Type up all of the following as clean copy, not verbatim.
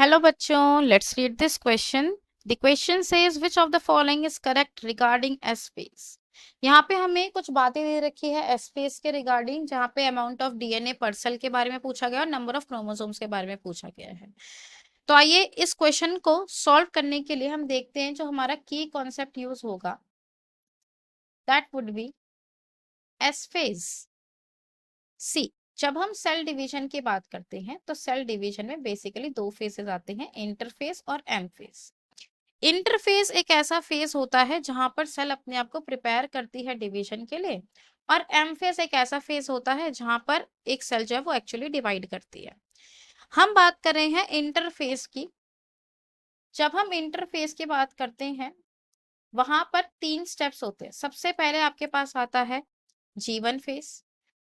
Hello बच्चों, let's read this question. The question says which of the following is correct regarding S phase. यहाँ पे हमें कुछ बातें दे रखी है एस फेज के रिगार्डिंग, जहाँ पे अमाउंट ऑफ डीएनए पर सेल के बारे में पूछा गया और नंबर ऑफ क्रोमोसोम्स के बारे में पूछा गया है। तो आइए इस क्वेश्चन को सॉल्व करने के लिए हम देखते हैं जो हमारा की कॉन्सेप्ट यूज होगा, that would be S phase. See, जब हम सेल डिवीजन की बात करते हैं तो सेल डिवीजन में बेसिकली दो फेजेस आते हैं, इंटरफेज और एम फेज। इंटरफेज एक ऐसा फेज होता है जहां पर सेल अपने आप को प्रिपेयर करती है डिवीजन के लिए, और एम फेज एक ऐसा फेज होता है जहां पर एक सेल जो है वो एक्चुअली डिवाइड करती है। हम बात कर रहे हैं इंटरफेज की। जब हम इंटरफेज की बात करते हैं वहां पर तीन स्टेप्स होते हैं। सबसे पहले आपके पास आता है G1 फेज,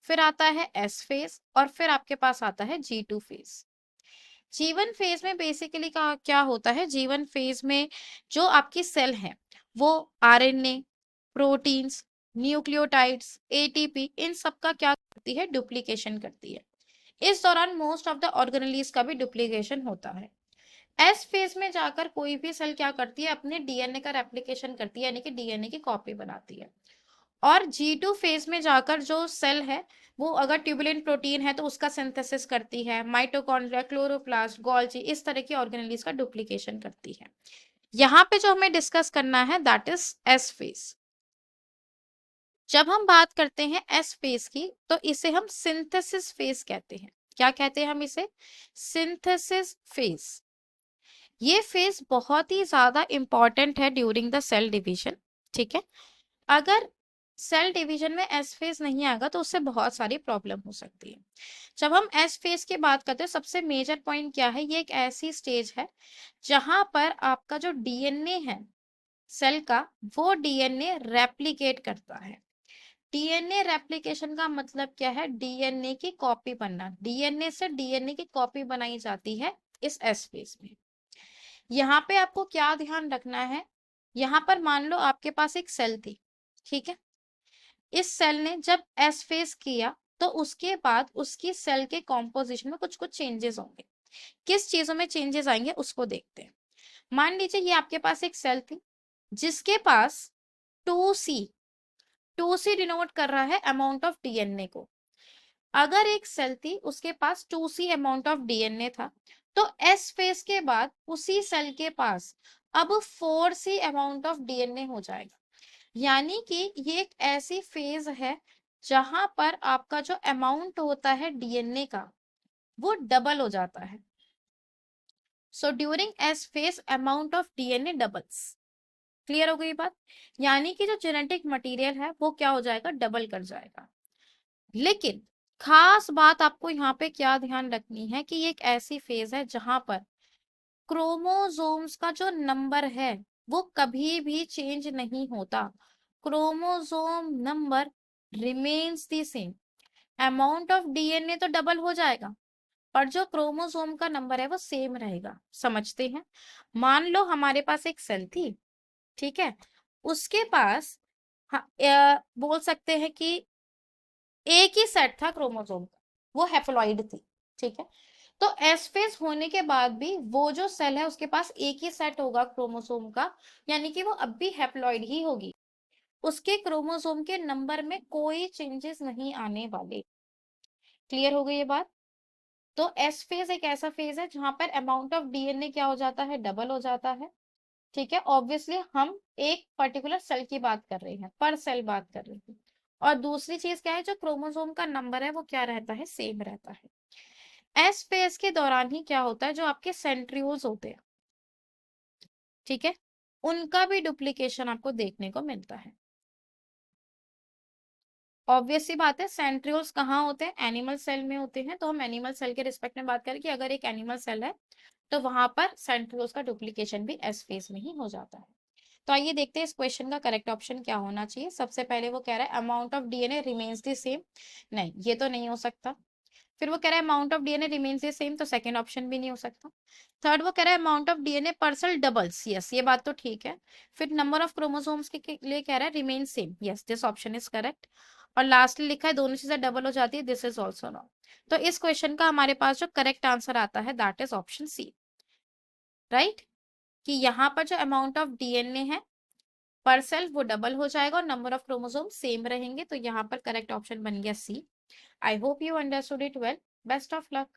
फिर आता है S फेज और फिर आपके पास आता है G2 फेज। G1 फेज में बेसिकली क्या होता है, G1 फेज में जो आपकी सेल है वो आरएनए, प्रोटीन्स, न्यूक्लियोटाइड्स, एटीपी, इन सब का क्या करती है, डुप्लीकेशन करती है। इस दौरान मोस्ट ऑफ द ऑर्गेनेलीज का भी डुप्लीकेशन होता है। एस फेज में जाकर कोई भी सेल क्या करती है, अपने डीएनए का रेप्लिकेशन करती है, यानी कि डीएनए की कॉपी बनाती है। और G2 फेज में जाकर जो सेल है वो अगर ट्यूबुलिन प्रोटीन है तो उसका सिंथेसिस करती है, माइटोकॉन्ड्रिया, क्लोरोप्लास्ट, गोल्जी, इस तरह की ऑर्गेनेलीज का डुप्लीकेशन करती है। यहाँ पे जो हमें डिस्कस करना है दैट इज एस फेज। जब हम बात करते हैं एस फेज की तो इसे हम सिंथेसिस फेज कहते हैं। क्या कहते हैं हम इसे? Synthesis phase. ये फेज बहुत ही ज्यादा इंपॉर्टेंट है ड्यूरिंग द सेल डिवीजन। ठीक है, अगर सेल डिवीजन में एस फेज नहीं आएगा तो उससे बहुत सारी प्रॉब्लम हो सकती है। जब हम एस फेज की बात करते हैं सबसे मेजर पॉइंट क्या है, ये एक ऐसी स्टेज है जहां पर आपका जो डीएनए है सेल का, वो डीएनए रेप्लिकेट करता है। डीएनए रेप्लिकेशन का मतलब क्या है, डीएनए की कॉपी बनना। डीएनए से डीएनए की कॉपी बनाई जाती है इस एस फेज में। यहाँ पे आपको क्या ध्यान रखना है, यहाँ पर मान लो आपके पास एक सेल थी, ठीक है। इस सेल ने जब एस फेज किया तो उसके बाद उसकी सेल के कॉम्पोजिशन में कुछ कुछ चेंजेस होंगे। किस चीजों में चेंजेस आएंगे उसको देखते हैं। मान लीजिए ये आपके पास एक सेल थी जिसके पास 2C, 2C डिनोट कर रहा है अमाउंट ऑफ डीएनए को। अगर एक सेल थी उसके पास 2C अमाउंट ऑफ डीएनए था, तो एस फेज के बाद उसी सेल के पास अब 4C अमाउंट ऑफ डीएनए हो जाएगा। यानी कि ये एक ऐसी फेज है जहां पर आपका जो अमाउंट होता है डीएनए का वो डबल हो जाता है। So during S phase amount of DNA doubles. Clear हो गई बात? यानी कि जो जेनेटिक मटेरियल है वो क्या हो जाएगा, डबल कर जाएगा। लेकिन खास बात आपको यहाँ पे क्या ध्यान रखनी है कि ये एक ऐसी फेज है जहां पर क्रोमोसोम्स का जो नंबर है वो कभी भी चेंज नहीं होता। Chromosome number remains the same. Amount of DNA तो डबल हो जाएगा पर जो क्रोमोसोम का नंबर है वो सेम रहेगा। समझते हैं? मान लो हमारे पास एक सेल थी, ठीक है, उसके पास बोल सकते हैं कि एक ही सेट था क्रोमोसोम का, वो हैप्लॉइड थी, ठीक है। तो एस फेज होने के बाद भी वो जो सेल है उसके पास एक ही सेट होगा क्रोमोसोम का, यानी कि वो अब भी हैप्लॉइड ही होगी। उसके क्रोमोसोम के नंबर में कोई चेंजेस नहीं आने वाले। क्लियर हो गई ये बात? तो एस फेज एक ऐसा फेज है जहां पर अमाउंट ऑफ डीएनए क्या हो जाता है, डबल हो जाता है। ठीक है, ऑब्वियसली हम एक पर्टिकुलर सेल की बात कर रहे हैं, पर सेल बात कर रहे हैं। और दूसरी चीज क्या है, जो क्रोमोसोम का नंबर है वो क्या रहता है, सेम रहता है। एस फेज के दौरान ही क्या होता है, जो आपके सेंट्रियोल्स होते हैं, ठीक है, उनका भी डुप्लीकेशन आपको देखने को मिलता है। ऑब्वियस सी बात है, सेंट्रियोल्स कहाँ होते हैं, एनिमल सेल में होते हैं। तो हम एनिमल सेल के रिस्पेक्ट में बात करें कि अगर एक एनिमल सेल है तो वहां पर सेंट्रियोल्स का डुप्लीकेशन भी एस फेज में ही हो जाता है। तो आइए देखते हैं इस क्वेश्चन का करेक्ट ऑप्शन क्या होना चाहिए। सबसे पहले वो कह रहा है amount of DNA remains the same. नहीं, ये तो नहीं हो सकता। फिर वो कह रहा है amount of DNA remains the same, तो सेकंड ऑप्शन भी नहीं हो सकता। थर्ड वो कह रहा है अमाउंट ऑफ डीएनए पर सेल डबल्स, यस ये बात तो ठीक है। फिर नंबर ऑफ क्रोमोसोम्स के लिए कह रहा है remain same, yes this option is correct. और लास्टली लिखा है दोनों चीजें डबल हो जाती है, दिस इज ऑल्सो नॉट। तो इस क्वेश्चन का हमारे पास जो करेक्ट आंसर आता है that is option C. Right, कि यहाँ पर जो अमाउंट ऑफ डीएनए है पर सेल वो डबल हो जाएगा और नंबर ऑफ क्रोमोसोम सेम रहेंगे, तो यहाँ पर करेक्ट ऑप्शन बन गया C. I hope you understood it well. Best of luck.